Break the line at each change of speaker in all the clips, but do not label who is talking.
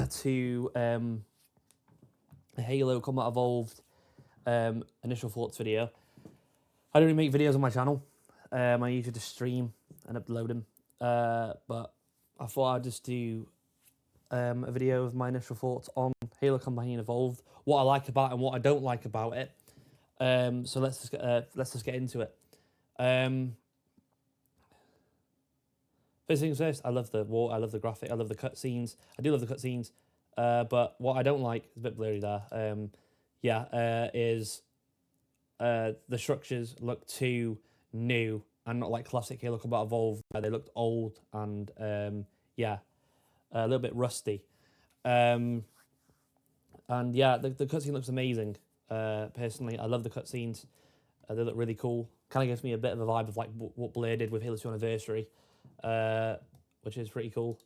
to Halo Combat Evolved initial thoughts video. I don't really make videos on my channel. I usually just stream and upload them. But I thought I'd just do a video of my initial thoughts on Halo Campaign Evolved, what I like about it and what I don't like about it. So let's just get into it. First things first, I love the war, I love the graphic, I love the cutscenes. I do love the cutscenes, but what I don't like, is a bit blurry there, is the structures look too new and not like classic Halo Combat Evolved, where they looked old and, a little bit rusty. And yeah, the cutscene looks amazing. Personally, I love the cutscenes. They look really cool. Kind of gives me a bit of a vibe of like what Blair did with Halo 2 Anniversary, which is pretty cool.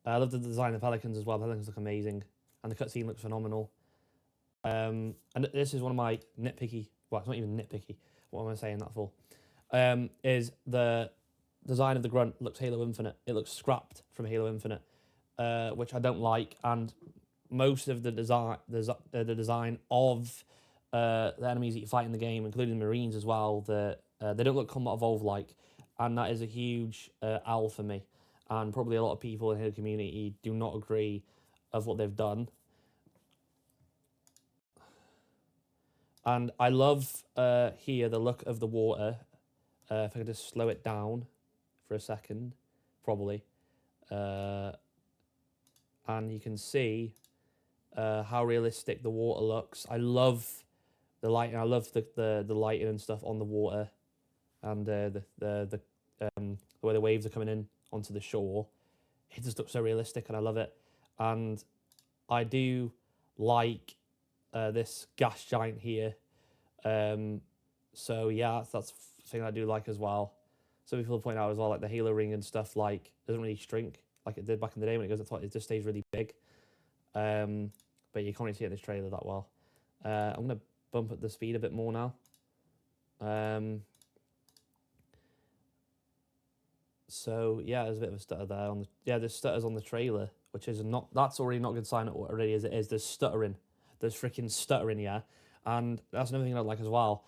I love the design of Pelicans as well. The Pelicans look amazing, and the cutscene looks phenomenal. And this is one of my nitpicky. Well, it's not even nitpicky. What am I saying that for? Is the design of the grunt looks Halo Infinite. It looks scrapped from Halo Infinite, which I don't like. And most of the design of the enemies that you fight in the game, including the Marines as well, they don't look Combat Evolved like, and that is a huge L for me. And probably a lot of people in the Halo community do not agree of what they've done. And I love here the look of the water. If I could just slow it down for a second, probably. And you can see how realistic the water looks. I love the lighting. I love the lighting and stuff on the water, and the way the waves are coming in onto the shore. It just looks so realistic, and I love it. And I do like this gas giant here. So yeah, that's the thing I do like as well. Some people point out as well, like the Halo ring and stuff, like doesn't really shrink like it did back in the day when it goes up. It just stays really big. But you can't really see it in this trailer that well. I'm gonna bump up the speed a bit more now. So yeah, there's a bit of a stutter there on the there's stutters on the trailer, which is that's already not a good sign already as it is. There's stuttering. There's freaking stuttering, yeah. And that's another thing I like as well,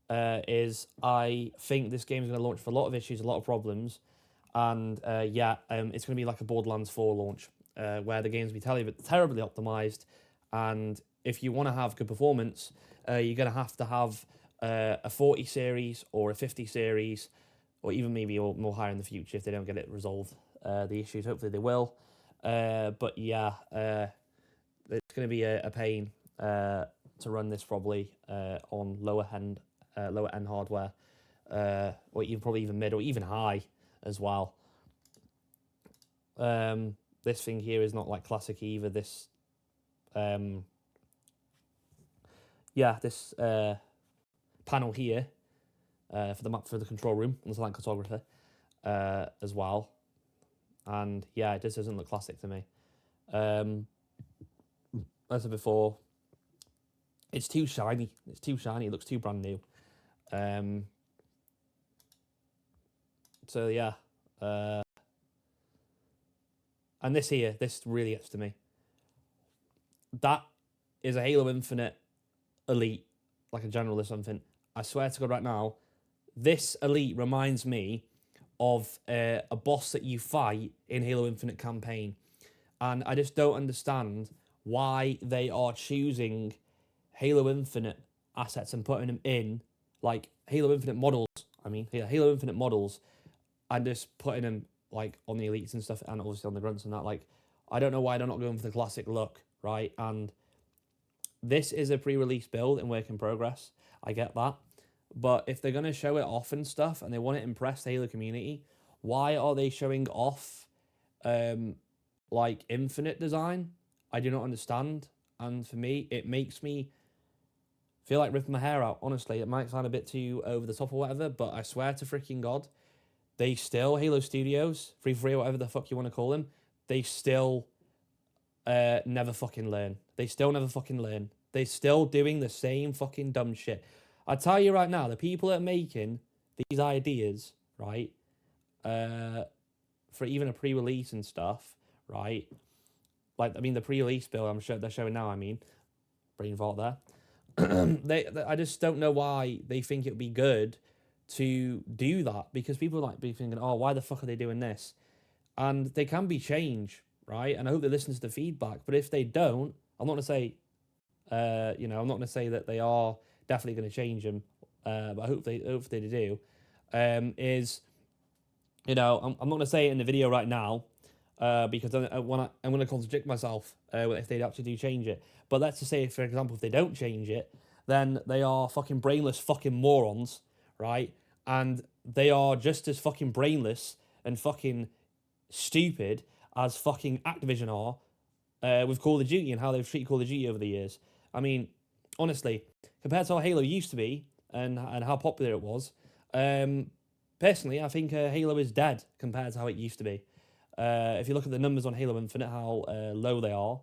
is I think this game is going to launch with a lot of issues, a lot of problems, and it's going to be like a Borderlands 4 launch, where the game's going to be terribly optimized, and if you want to have good performance, you're going to have a 40 series or a 50 series, or even maybe more higher in the future if they don't get it resolved, the issues. Hopefully they will. But yeah, it's going to be a pain to run this probably on lower end hardware, or even probably even mid or even high as well. This thing here is not like classic either. This this panel here for the map for the control room on the silent cartographer as well, and yeah, it just doesn't look classic to me. As I said before, it's too shiny. It's too shiny. It looks too brand new. So yeah, and this really gets to me. That is a Halo Infinite Elite, like a general or something. I swear to God, right now, this Elite reminds me of a boss that you fight in Halo Infinite campaign, and I just don't understand why they are choosing Halo Infinite assets and putting them in, like Halo Infinite models. Halo Infinite models, and just putting them like on the elites and stuff, and obviously on the grunts and that. Like, I don't know why they're not going for the classic look, right? And this is a pre-release build and work in progress. I get that, but if they're gonna show it off and stuff, and they want to impress the Halo community, why are they showing off, like Infinite design? I do not understand. And for me, it makes me feel like ripping my hair out. Honestly, it might sound a bit too over the top or whatever, but I swear to freaking God, they still, Halo Studios, free, whatever the fuck you want to call them, they still never fucking learn. They still never fucking learn. They're still doing the same fucking dumb shit. I tell you right now, the people that are making these ideas, right, for even a pre-release and stuff, right, like, I mean, the pre-release build they're showing now, I mean, brain fart there. I just don't know why they think it would be good to do that, because people like be thinking, oh, why the fuck are they doing this? And they can be changed, right? And I hope they listen to the feedback. But if they don't, I'm not gonna say, I'm not gonna say that they are definitely gonna change them. But I hope they do. Is I'm not gonna say it in the video right now, because I'm gonna contradict myself if they actually do change it. But let's just say, for example, if they don't change it, then they are fucking brainless fucking morons, right? And they are just as fucking brainless and fucking stupid as fucking Activision are with Call of Duty and how they've treated Call of Duty over the years. I mean, honestly, compared to how Halo used to be and how popular it was, personally, I think Halo is dead compared to how it used to be. If you look at the numbers on Halo Infinite, how low they are,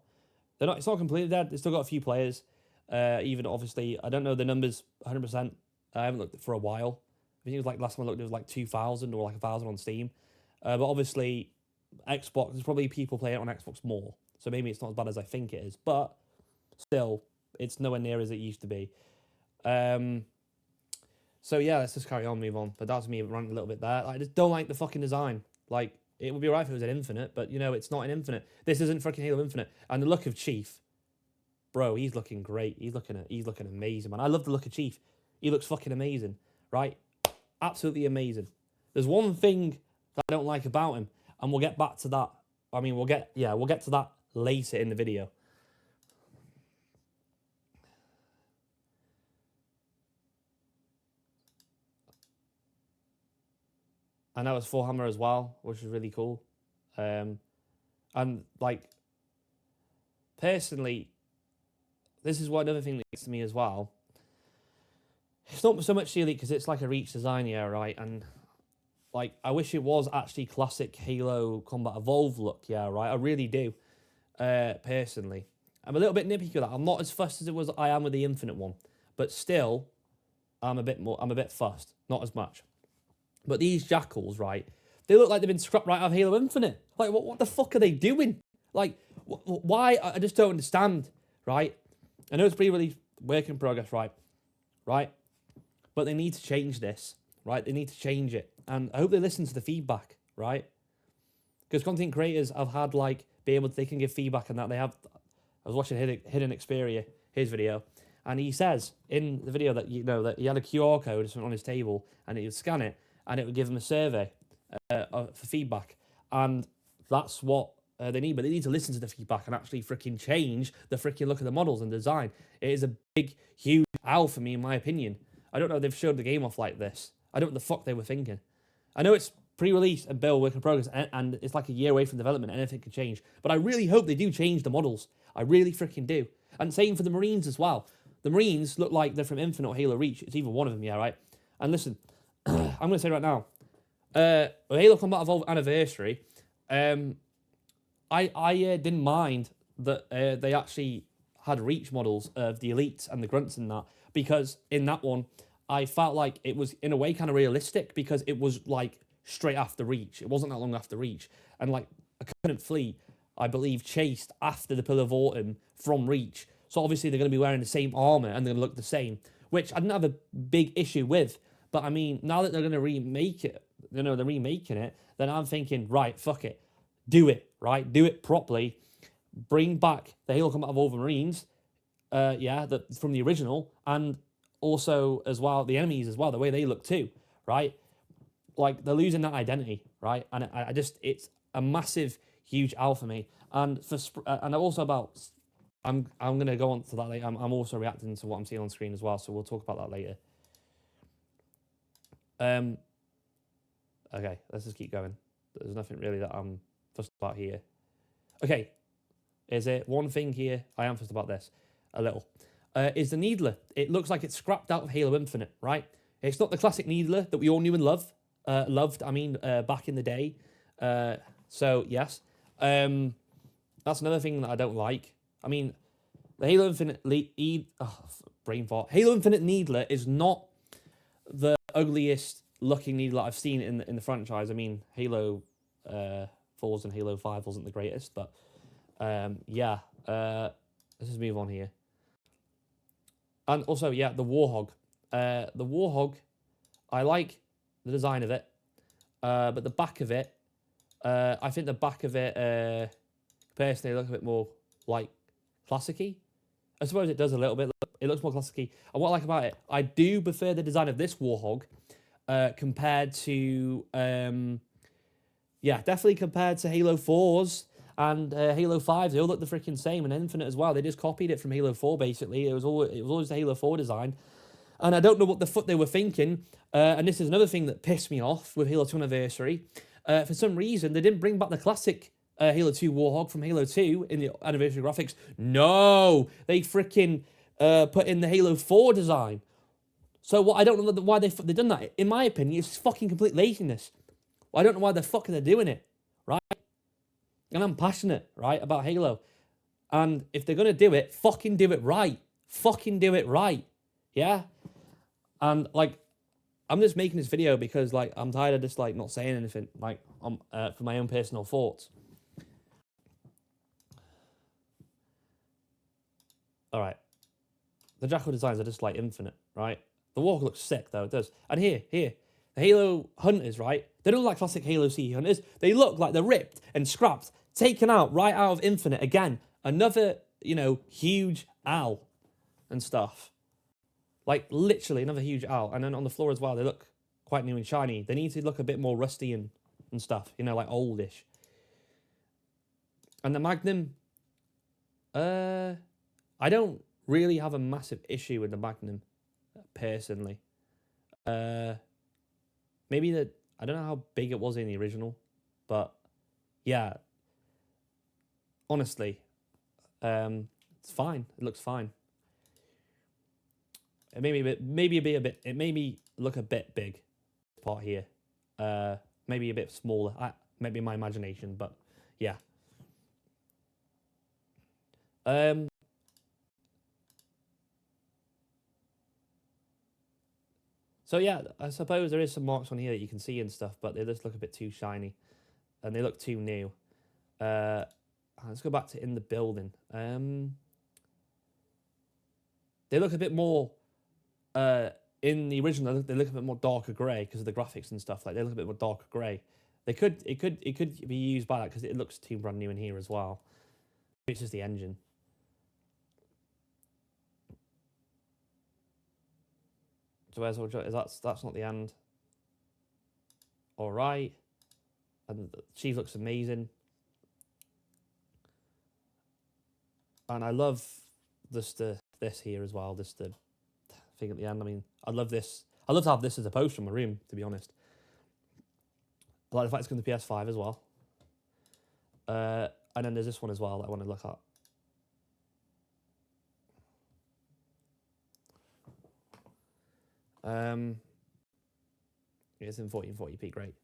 it's not completely dead. It's still got a few players. Even obviously, I don't know the numbers 100%. I haven't looked for a while. I think it was like last time I looked, it was like 2,000 or like 1,000 on Steam. But obviously, Xbox, there's probably people playing it on Xbox more. So maybe it's not as bad as I think it is. But still, it's nowhere near as it used to be. So yeah, let's just carry on, move on. But that's me ranting a little bit there. I just don't like the fucking design. Like, it would be right if it was an Infinite, but it's not an Infinite. This isn't fucking Halo Infinite. And the look of Chief, bro, he's looking great. He's looking amazing, man. I love the look of Chief. He looks fucking amazing, right? Absolutely amazing. There's one thing that I don't like about him, and we'll get back to that. I mean, we'll get to that later in the video. I know it's full hammer as well, which is really cool. And like, personally, this is one other thing that gets to me as well. It's not so much the Elite because it's like a Reach design, yeah, right? And like, I wish it was actually classic Halo Combat Evolved look, yeah, right? I really do, personally. I'm a little bit nitpicky with that. I'm not as fussed as I am with the Infinite one, but still, I'm a bit fussed. Not as much. But these jackals, right? They look like they've been scrapped right out of Halo Infinite. Like, what the fuck are they doing? Like, why? I just don't understand, right? I know it's pre-release work in progress, right? Right? But they need to change this, right? They need to change it. And I hope they listen to the feedback, right? Because content creators have had, like, they can give feedback and that they have. I was watching Hidden Xperia, his video, and he says in the video that, that he had a QR code on his table and he would scan it and it would give him a survey for feedback. And that's what they need. But they need to listen to the feedback and actually freaking change the freaking look of the models and design. It is a big, huge L for me, in my opinion. I don't know if they've showed the game off like this. I don't know what the fuck they were thinking. I know it's pre-release and build work in progress, and it's like a year away from development, and anything could change. But I really hope they do change the models. I really freaking do. And same for the Marines as well. The Marines look like they're from Infinite or Halo Reach. It's either one of them, yeah, right? And listen, I'm going to say right now, Halo Combat Evolved Anniversary, I didn't mind that they actually had Reach models of the Elites and the Grunts and that, because in that one, I felt like it was, in a way, kind of realistic, because it was, like, straight after Reach. It wasn't that long after Reach. And, like, a Covenant fleet, I believe, chased after the Pillar of Autumn from Reach. So, obviously, they're going to be wearing the same armor and they're going to look the same, which I didn't have a big issue with. But, I mean, now that they're going to remake it, they're remaking it, then I'm thinking, right, fuck it. Do it, right? Do it properly. Bring back the Halo Combat Evolved Marines, from the original, and also, as well, the enemies as well, the way they look too, right? Like, they're losing that identity, right? And I just, it's a massive, huge L for me. And also about, I'm going to go on to that later. I'm also reacting to what I'm seeing on screen as well, so we'll talk about that later. Okay, let's just keep going. There's nothing really that I'm fussed about here. Okay, is it one thing here? I am fussed about this a little. Is the Needler. It looks like it's scrapped out of Halo Infinite, right? It's not the classic Needler that we all knew and loved, back in the day. So, yes. That's another thing that I don't like. I mean, the Halo Infinite brain fart. Halo Infinite Needler is not the ugliest looking Needler I've seen in the franchise. I mean, Halo 4s and Halo 5 wasn't the greatest, but Yeah. Let's just move on here. And also, yeah, the Warhog. The Warhog, I like the design of it, but the back of it, I think the back of it, personally, looks a bit more like classic-y. I suppose it does a little bit. It looks more classic-y. And what I like about it, I do prefer the design of this Warhog compared to, yeah, definitely compared to Halo 4's and Halo 5. They all look the freaking same, and Infinite as well. They just copied it from Halo 4, basically. It was always the Halo 4 design. And I don't know what the fuck they were thinking. And this is another thing that pissed me off with Halo 2 Anniversary. For some reason, they didn't bring back the classic Halo 2 Warhog from Halo 2 in the Anniversary graphics. No! They freaking put in the Halo 4 design. So what? I don't know why they've done that. In my opinion, it's fucking complete laziness. Well, I don't know why the fuck they're doing it, right? And I'm passionate, right, about Halo. And if they're going to do it, fucking do it right. Fucking do it right. Yeah? And, like, I'm just making this video because, like, I'm tired of just, like, not saying anything, like, for my own personal thoughts. All right. The Jackal designs are just, like, infinite, right? The Warhog looks sick, though, it does. And here, the Halo Hunters, right? They don't look like classic Halo CE Hunters. They look like they're ripped and scrapped, taken out right out of Infinite. Again, another, you know, huge owl and stuff. Like, literally another huge owl. And then on the floor as well, they look quite new and shiny. They need to look a bit more rusty and stuff, you know, like oldish. And the Magnum, I don't really have a massive issue with the Magnum, personally. Maybe I don't know how big it was in the original, but yeah, honestly, it's fine. It looks fine. It made me look a bit big, part here. Maybe a bit smaller. Maybe my imagination, but yeah. So yeah, I suppose there is some marks on here that you can see and stuff, but they just look a bit too shiny, and they look too new. Let's go back to in the building. They look a bit more. In the original, they look a bit more darker grey because of the graphics and stuff. Like they look a bit more darker grey. It could be used by that because it looks too brand new in here as well. It's just the engine. So where's all? That's not the end. All right, and she looks amazing, and I love this here as well. This the thing at the end. I mean, I love this. I love to have this as a poster in my room, to be honest. I like the fact it's going to PS5 as well. And then there's this one as well that I want to look at. It's in 1440p, great.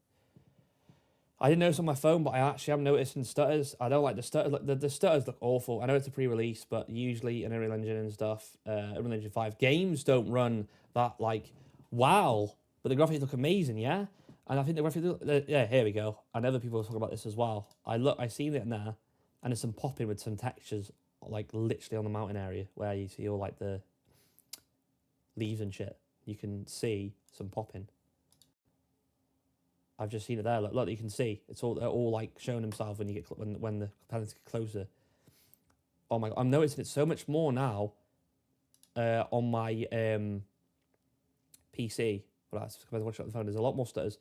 I didn't notice on my phone, but I actually am noticing stutters. I don't like the stutters. The stutters look awful. I know it's a pre-release, but usually in Unreal Engine and stuff, Unreal Engine 5, games don't run that, like, wow. But the graphics look amazing, yeah? And I think the graphics, yeah, here we go. And other people are talking about this as well. I seen it now, and there's some popping with some textures, like, literally on the mountain area, where you see all, like, the leaves and shit. You can see some popping. I've just seen it there. Look, you can see they're all like showing themselves when you get when the planets get closer. Oh my god, I'm noticing it so much more now on my PC. But that's compared to watching on the phone. There's a lot more stutters,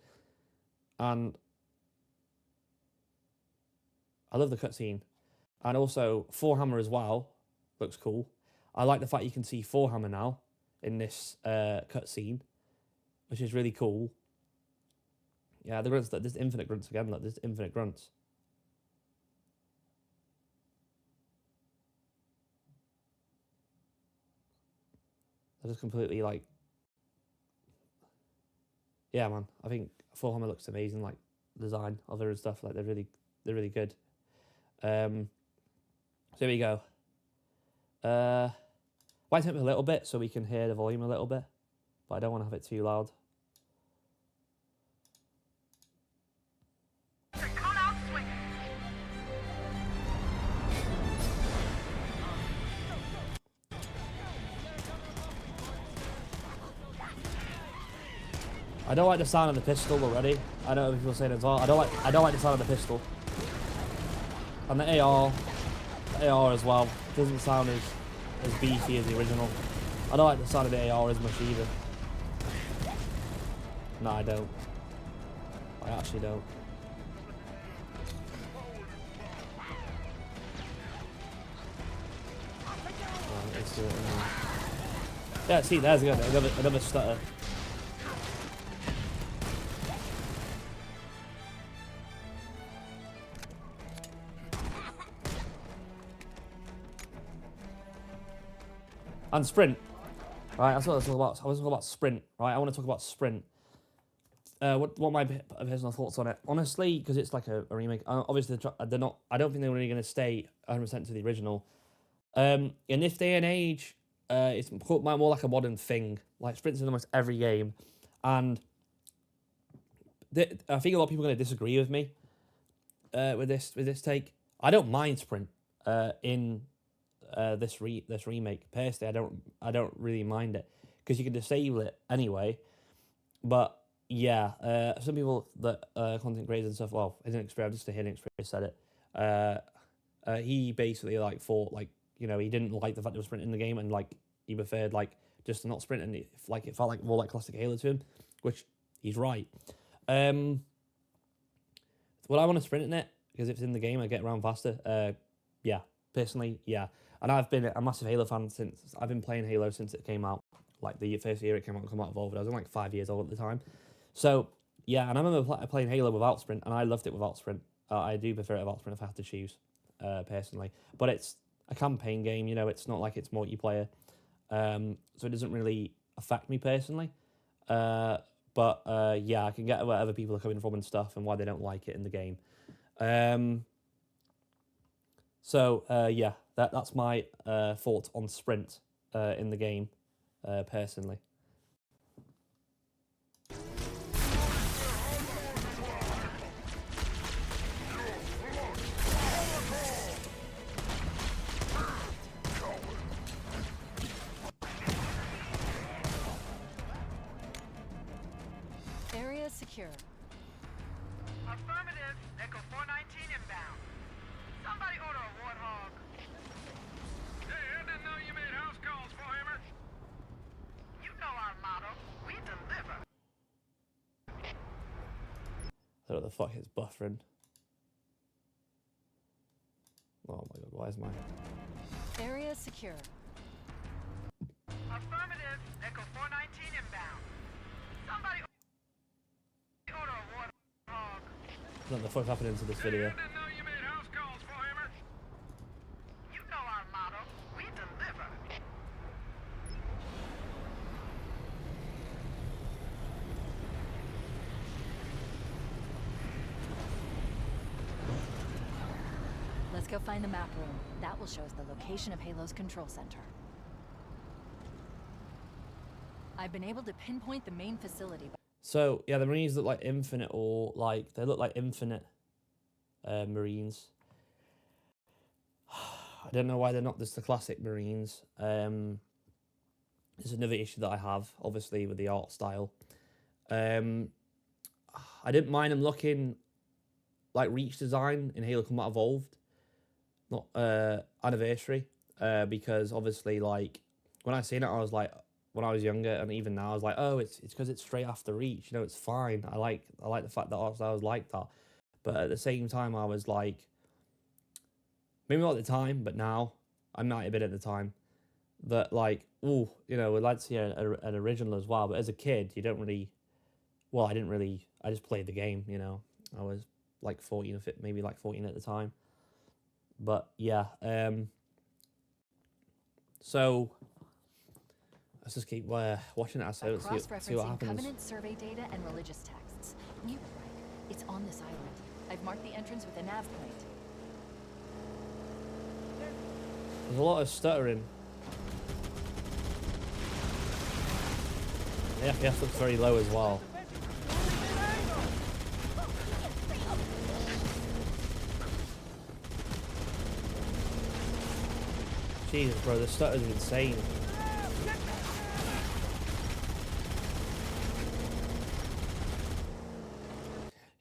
and I love the cutscene, and also Forehammer as well looks cool. I like the fact you can see Forehammer now in this cutscene, which is really cool. Yeah, the grunts, there's infinite grunts again, look, there's infinite grunts. They're just completely, like... Yeah, man, I think Fullhammer looks amazing, like, design, other stuff, like, they're really good. So here we go. Might take me a little bit so we can hear the volume a little bit, but I don't want to have it too loud. I don't like the sound of the pistol already. I know people saying it as well. I don't like the sound of the pistol. And the AR as well doesn't sound as beefy as the original. I don't like the sound of the AR as much either. No, I don't. I actually don't. Right, let's do it now. Yeah, see, there's another stutter. And sprint. Right, that's what I was talking about. I was talking about sprint. Right, I want to talk about sprint. What my personal thoughts on it? Honestly, because it's like a remake. Obviously, they're not. I don't think they're really going to stay 100% to the original. In this day and age, it's more like a modern thing. Like sprints in almost every game, and I think a lot of people are going to disagree with me with this take. I don't mind sprint in this remake. Personally, I don't really mind it because you can disable it anyway. But yeah, some people that content creators and stuff. Well, hidden experience, just a hidden experience said it. He basically like thought like he didn't like the fact there was sprint in the game, and like he preferred like just to not sprint, and it felt like more like classic Halo to him, which he's right. Would I want to sprint in it because if it's in the game I get around faster? Yeah, personally, yeah. And I've been a massive Halo fan since I've been playing Halo since it came out. Like the first year it came out Evolved. I was like 5 years old at the time. So yeah, and I remember playing Halo without sprint, and I loved it without sprint. I do prefer it without sprint if I have to choose, personally. But it's a campaign game, it's not like it's multiplayer, so it doesn't really affect me personally. But yeah, I can get where other people are coming from and stuff, and why they don't like it in the game. So yeah, that's my thought on sprint in the game, personally.
Area secure.
Affirmative. Echo 419 inbound. Somebody order a warthog. Hey, I didn't know you made house calls for Hammer. You know our motto. We deliver.
I don't know what the fuck is buffering. Oh my god, why is my...
Area secure.
Affirmative. Echo 419 inbound. Somebody order a warthog.
I don't know what the fuck's happening to this video.
Hey, I didn't know you made house calls for Hammer. You know our motto. We deliver.
Let's go find the map room. That will show us the location of Halo's control center. I've been able to pinpoint the main facility.
So yeah, the Marines look like Infinite, or like they look like Infinite Marines. I don't know why they're not just the classic Marines. There's another issue that I have, obviously, with the art style. I didn't mind them looking like Reach design in Halo Combat Evolved, not Anniversary, because obviously, like when I seen it, I was like, when I was younger, and even now, I was like, oh, it's because it's straight after Reach. It's fine. I like the fact that art style was like that, but at the same time, I was like, maybe not at the time, but now I might have been at the time that like, we'd like to see an original as well. But as a kid, you don't really. Well, I didn't really. I just played the game. I was like 14, maybe like 14 at the time. But yeah, so let's just keep watching it as so see what happens.
Covenant survey data and religious texts. You were right. It's on this island. I've marked the entrance with a nav point.
There's a lot of stuttering. The FPS looks very low as well. Jesus, bro, the stutters are insane.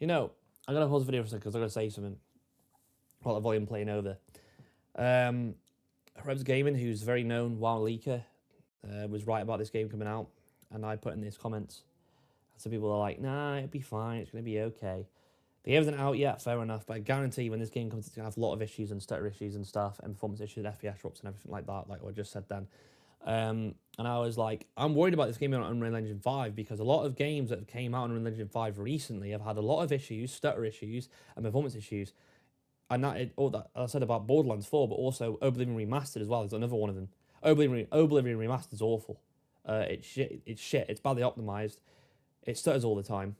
You know, I'm going to pause the video for a second because I'm going to say something while the volume playing over. Rebs Gaming, who's a very known WoW leaker, was right about this game coming out, and I put in these comments. Some people are like, nah, it'll be fine, it's going to be okay. The game isn't out yet, fair enough, but I guarantee when this game comes, it's going to have a lot of issues and stutter issues and stuff, and performance issues, FPS drops and everything like that, like what I just said then. And I was like, I'm worried about this game on Unreal Engine 5 because a lot of games that have came out on Unreal Engine 5 recently have had a lot of issues, stutter issues, and performance issues. And that I said about Borderlands 4, but also Oblivion Remastered as well. There's another one of them. Oblivion Remastered's awful. It's shit. It's badly optimized. It stutters all the time.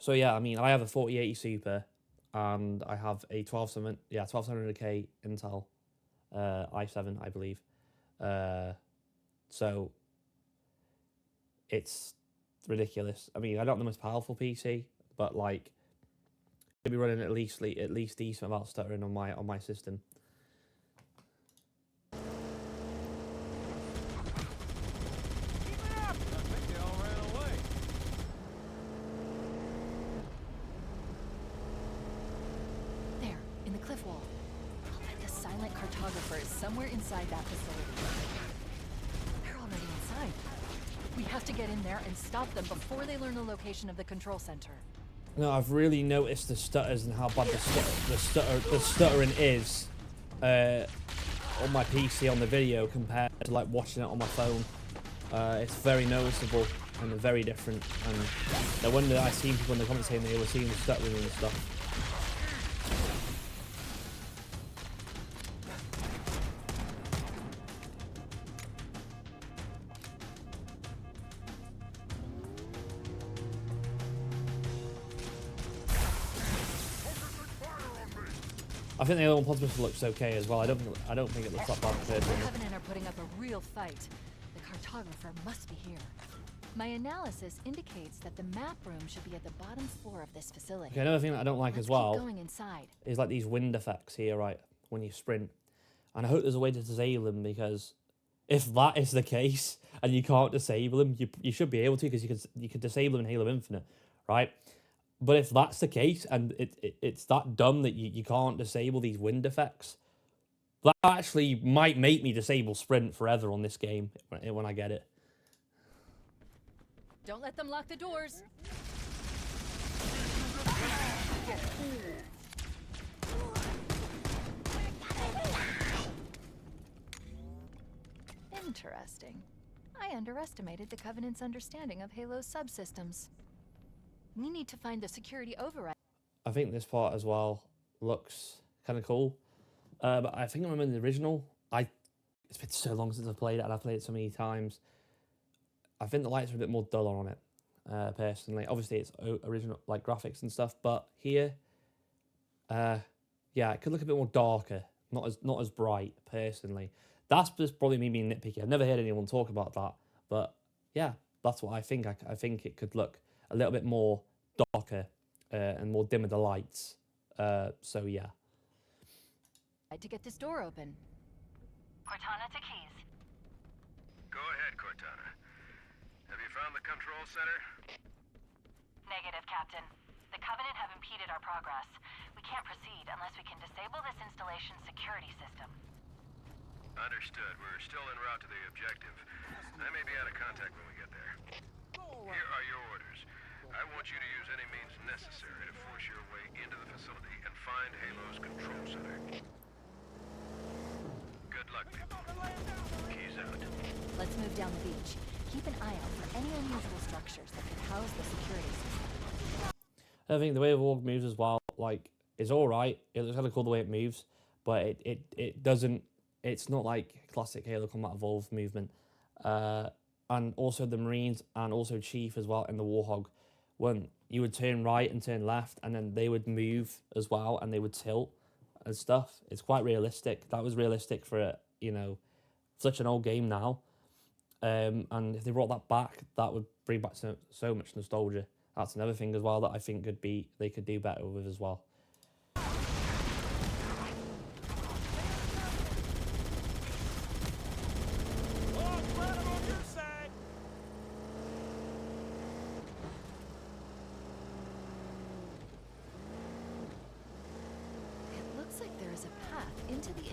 So yeah, I mean, I have a 4080 Super, and I have a 1200K Intel i7, I believe. So it's ridiculous. I mean, I don't have the most powerful PC, but like, be running at least decent without stuttering on my system.
Keep it up! I think they all ran away.
There, in the cliff wall. I'll bet the silent cartographer is somewhere inside that facility. They're already inside. We have to get in there and stop them before they learn the location of the control center.
No, I've really noticed the stutters and how bad the stuttering is on my PC on the video compared to like watching it on my phone. It's very noticeable and very different. And no wonder I seen people in the comments saying they were seeing the stuttering and stuff. I think the other one possibly looks okay as well. I don't think it looks that bad compared to
The
it.
Covenant are putting up a real fight. The cartographer must be here. My analysis indicates that the map room should be at the bottom floor of this facility.
Okay, another thing that I don't like
Let's
as well
keep going inside.
is like these wind effects here, right, when you sprint. And I hope there's a way to disable them, because if that is the case and you can't disable them, you should be able to, because you could disable them in Halo Infinite, right? But if that's the case and it's that dumb that you can't disable these wind effects, that actually might make me disable sprint forever on this game when I get it.
Don't let them lock the doors. Interesting. I underestimated the Covenant's understanding of Halo's subsystems. We need to find the security override.
I think this part as well looks kind of cool. But I think I remember the original. It's been so long since I've played it, and I've played it so many times. I think the lights are a bit more dull on it, personally. Obviously, it's original like graphics and stuff, but here, yeah, it could look a bit more darker, not as bright. Personally, that's just probably me being nitpicky. I've never heard anyone talk about that, but yeah, that's what I think. I think it could look a little bit more darker and more dimmer the lights. So yeah.
To get this door open.
Cortana to Keys.
Go ahead, Cortana. Have you found the control center?
Negative, Captain. The Covenant have impeded our progress. We can't proceed unless we can disable this installation's security system.
Understood. We're still en route to the objective. I may be out of contact when we get there. Here are your orders. I want you to use any means necessary to force your way into the facility and find Halo's control center. Good luck, people. Keys out.
Let's move down the beach. Keep an eye out for any unusual structures that could house the security system.
I think the way the org moves as well, like, is all right. It looks kind of cool the way it moves, but it doesn't. It's not like classic Halo Combat Evolved movement. And also the Marines and also Chief as well in the Warhog, when you would turn right and turn left, and then they would move as well, and they would tilt and stuff. It's quite realistic. That was realistic for such an old game now. And if they brought that back, that would bring back so much nostalgia. That's another thing as well that I think they could do better with as well.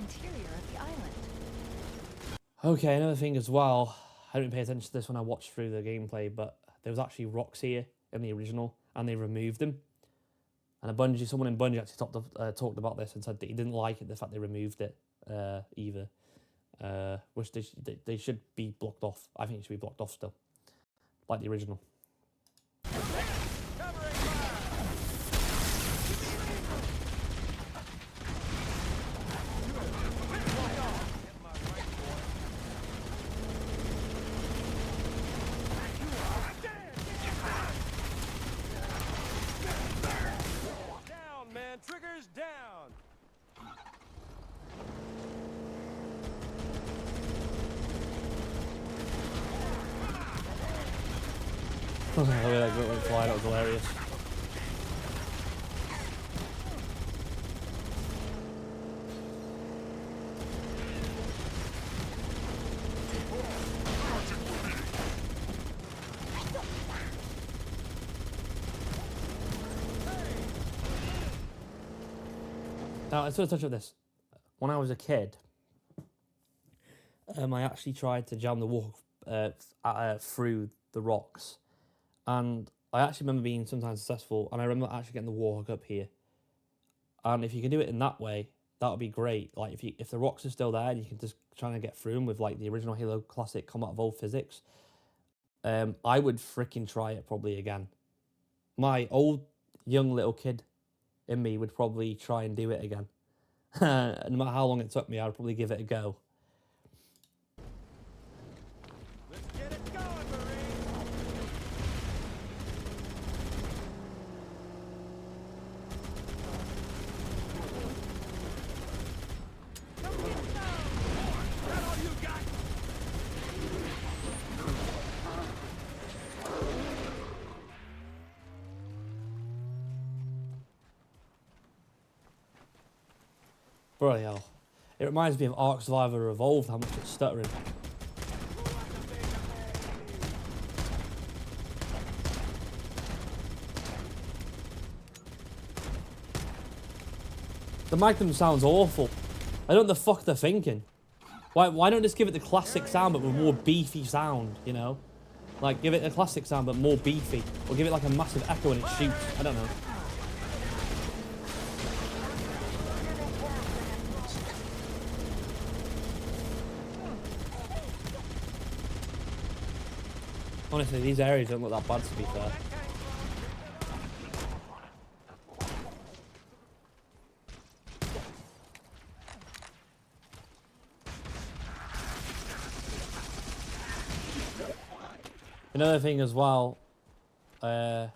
interior of the island.
Okay, another thing as well. I didn't pay attention to this when I watched through the gameplay, but there was actually rocks here in the original, and they removed them. And someone in Bungie actually talked about this and said that he didn't like it, the fact they removed it either. Which they should be blocked off. I think it should be blocked off still, like the original.
Down, man. Triggers down.
The way that went flying, that was hilarious. Now, let's touch on this. When I was a kid, I actually tried to jam the wall through the rocks. And I actually remember being sometimes successful, and I remember actually getting the warhawk up here. And if you can do it in that way, that would be great. Like if the rocks are still there, and you can just try to get through them with like the original Halo Classic Combat Evolved physics, I would freaking try it probably again. My old young little kid in me would probably try and do it again. No matter how long it took me, I'd probably give it a go.
Let's get it going, Marine. Don't get down. Is that all you got?
Bloody hell. It reminds me of Ark Survivor Evolved, how much it's stuttering. The Magnum sounds awful. I don't know what the fuck they're thinking. Why don't just give it the classic sound but with more beefy sound, you know? Like, give it a classic sound but more beefy. Or give it like a massive echo when it shoots. I don't know. Honestly, these areas don't look that bad, to be fair. Another thing as well, I'm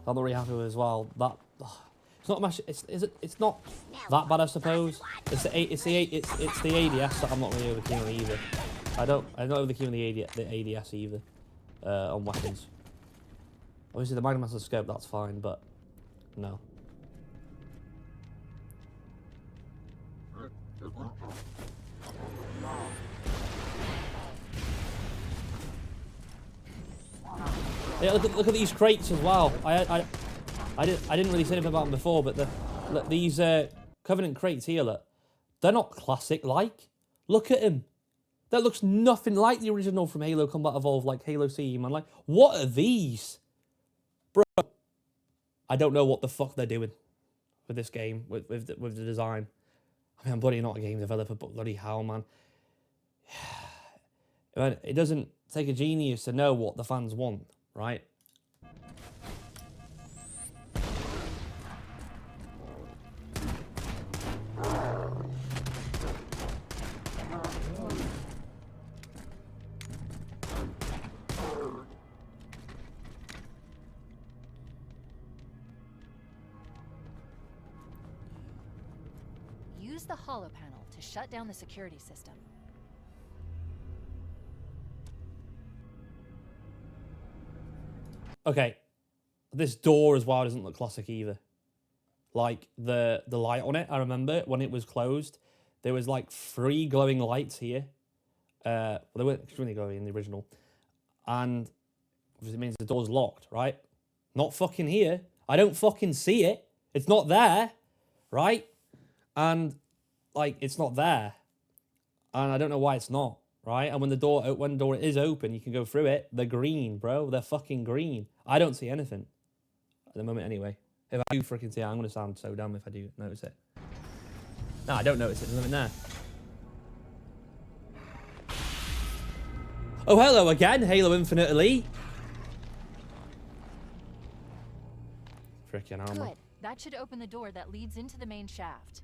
not really happy with as well. That it's not much. It's not that bad, I suppose. It's the ADS that I'm not really over keen on either. I'm not over keen on the ADS either on weapons. Obviously, the Magnum Master scope, that's fine, but no. Yeah, look at these crates as well. I didn't really say anything about them before, but these Covenant crates here, look, they're not classic like. Look at them. That looks nothing like the original from Halo Combat Evolved, like Halo CE, man. Like, what are these? Bro, I don't know what the fuck they're doing with this game, with the design. I mean, I'm bloody not a game developer, but bloody hell, man. It doesn't take a genius to know what the fans want, right?
Use the holo panel to shut down the security system.
Okay, this door as well doesn't look classic either. Like the light on it, I remember when it was closed, there was like 3 glowing lights here. Well, they weren't extremely glowing in the original, and obviously it means the door's locked, right? Not fucking here. I don't fucking see it. It's not there, right? And like it's not there. And I don't know why it's not, right? And when the door is open, you can go through it. They're green, bro. They're fucking green. I don't see anything at the moment, anyway. If I do freaking see it, I'm gonna sound so dumb if I do notice it. No, I don't notice it. There's nothing there. Oh, hello again, Halo Infinite Elite. Freaking armor.
Good. That should open the door that leads into the main shaft.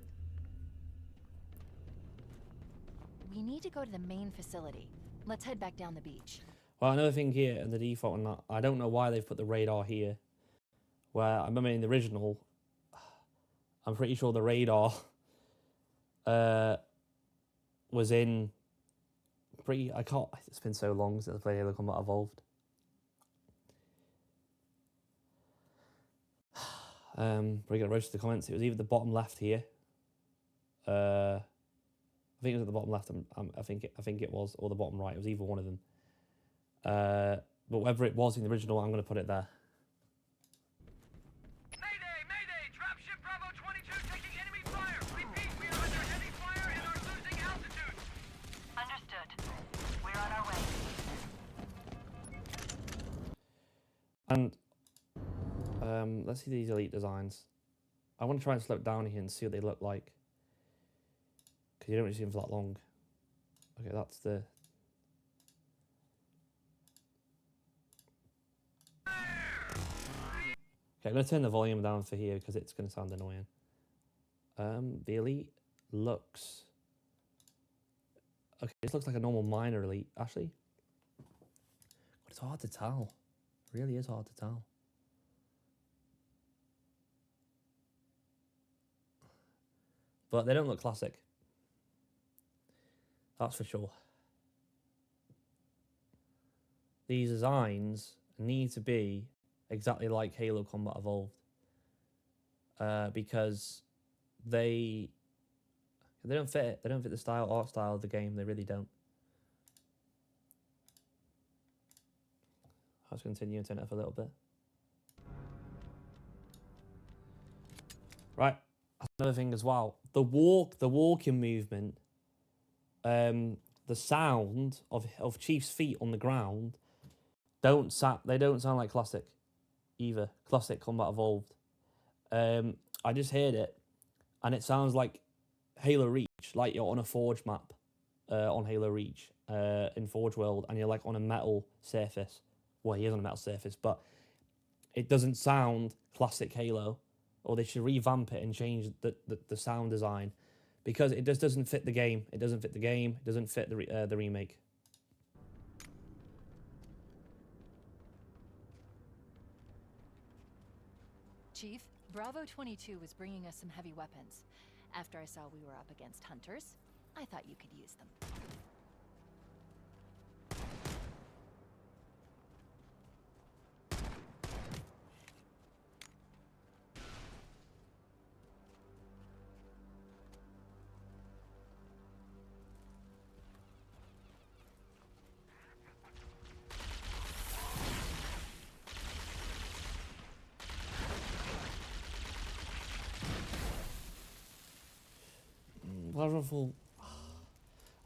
We need to go to the main facility. Let's head back down the beach.
Well, another thing here in the default and that, I don't know why they've put the radar here. Where I remember in the original, I'm pretty sure the radar was in it's been so long since I played Halo Combat Evolved. We're gonna roast the comments. It was either the bottom left here. I think it was at the bottom left. I think it was, or the bottom right. It was either one of them. But whether it was in the original, I'm gonna put it there.
Mayday! Mayday! Dropship Bravo 22 taking enemy fire! Repeat, we are under heavy fire and are losing altitude!
Understood. We're on our way.
And let's see these elite designs. I want to try and slow it down here and see what they look like, because you don't really see them for that long. Okay, that's the. Okay, I'm going to turn the volume down for here because it's going to sound annoying. The elite looks. Okay, this looks like a normal minor elite, actually. But it's hard to tell. It really is hard to tell. But they don't look classic. That's for sure. These designs need to be exactly like Halo Combat Evolved. Because they don't fit it. They don't fit the art style of the game. They really don't. Let's continue and turn it up a little bit. Right. That's another thing as well. The walking movement, the sound of Chief's feet on the ground they don't sound like classic either. Classic Combat Evolved. I just heard it and it sounds like Halo Reach, like you're on a Forge map on Halo Reach in Forge World and you're like on a metal surface. Well, he is on a metal surface, but it doesn't sound classic Halo. Or they should revamp it and change the sound design, because it just doesn't fit the game. It doesn't fit the game. It doesn't fit the remake.
Chief, Bravo 22 was bringing us some heavy weapons. After I saw we were up against hunters, I thought you could use them.
Powerful.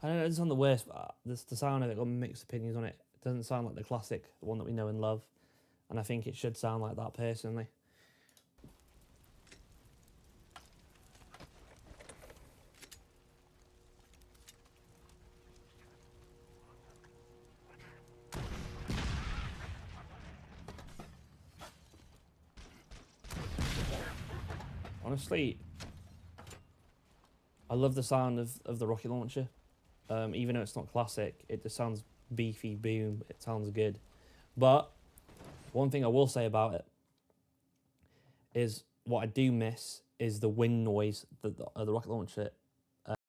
I don't know, it doesn't sound the worst, but the sound of it got mixed opinions on it. It doesn't sound like the classic, the one that we know and love. And I think it should sound like that personally. Honestly, I love the sound of the rocket launcher. Even though it's not classic, it just sounds beefy, boom, it sounds good. But one thing I will say about it is what I do miss is the wind noise that the rocket launcher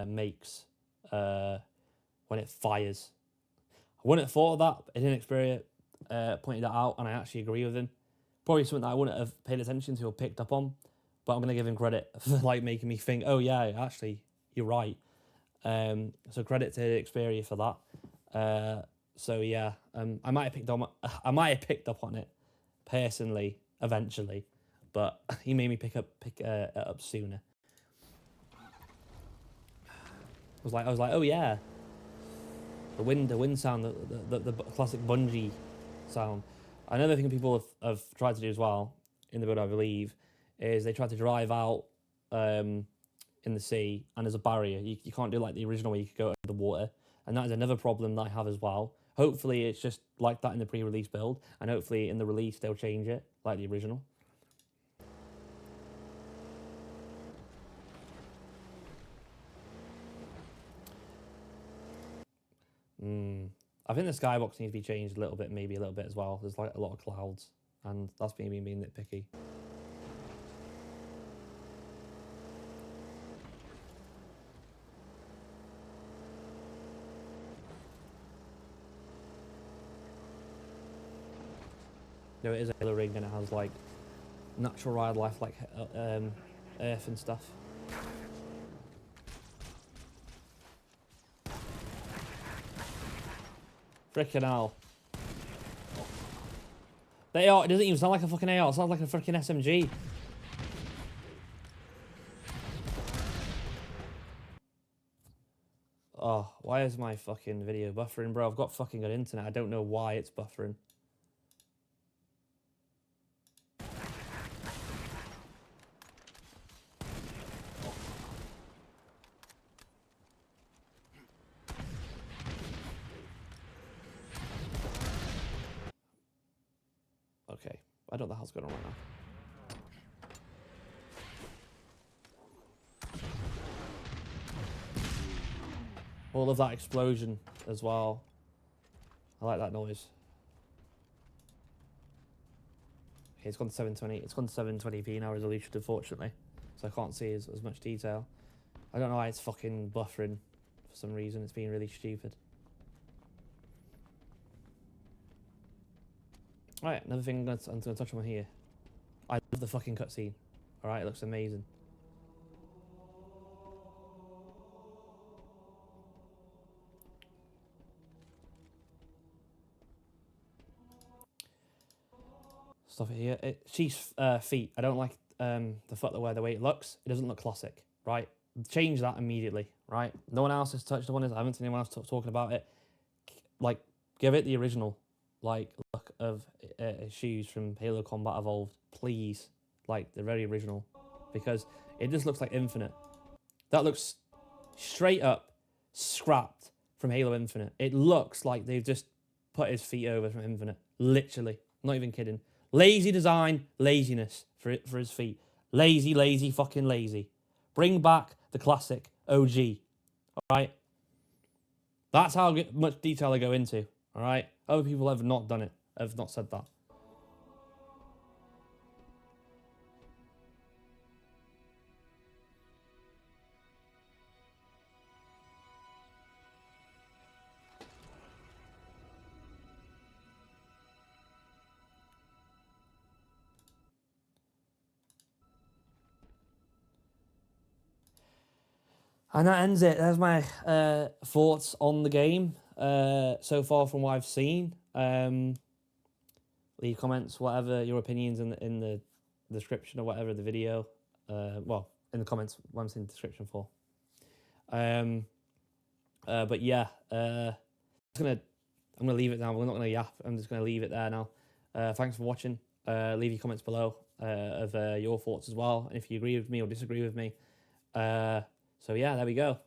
makes when it fires. I wouldn't have thought of that, but Inexperia pointed that out, and I actually agree with him. Probably something that I wouldn't have paid attention to or picked up on, but I'm going to give him credit for like making me think, oh yeah, actually, you're right. So credit to Xperia for that. So yeah, I might have picked up on it personally eventually, but he made me pick it up sooner. I was like, oh yeah, The wind sound, the classic Bungie sound. Another thing people have tried to do as well in the build, I believe, is they tried to drive out in the sea, and there's a barrier. You can't do like the original where you could go under the water, and that is another problem that I have as well. Hopefully it's just like that in the pre-release build, and hopefully in the release they'll change it like the original. I think the skybox needs to be changed a little bit, maybe a little bit as well. There's like a lot of clouds, and that's me being nitpicky. No, it is a Halo ring, and it has like natural wildlife like earth and stuff. Frickin' hell. The AR, it doesn't even sound like a fucking AR, it sounds like a freaking SMG. Oh, why is my fucking video buffering, bro? I've got fucking good internet, I don't know why it's buffering. Okay, I don't know the hell's going on right now. All of that explosion as well. I like that noise. Okay, it's gone to 720. It's gone to 720p now resolution, unfortunately, so I can't see as much detail. I don't know why it's fucking buffering for some reason. It's being really stupid. Alright, another thing I'm going to touch on here. I love the fucking cutscene. Alright, it looks amazing. Stuff here. Chief's feet. I don't like the footwear, the way it looks. It doesn't look classic, right? Change that immediately, right? No one else has touched on it. I haven't seen anyone else talking about it. Like, give it the original, like, look of shoes from Halo Combat Evolved, please. Like, the very original, because it just looks like Infinite. That looks straight up scrapped from Halo Infinite. It looks like they've just put his feet over from Infinite, literally. Not even kidding. Lazy design, laziness for his feet. Lazy, fucking lazy. Bring back the classic OG, all right? That's how much detail I go into, all right? Other people have not done it, have not said that. And that ends it. There's my thoughts on the game so far from what I've seen. Leave comments, whatever your opinions in the description or whatever the video. Well, in the comments, what I'm saying the description for. But yeah, I'm gonna leave it now. We're not gonna yap. I'm just gonna leave it there now. Thanks for watching. Leave your comments below of your thoughts as well, and if you agree with me or disagree with me. So yeah, there we go.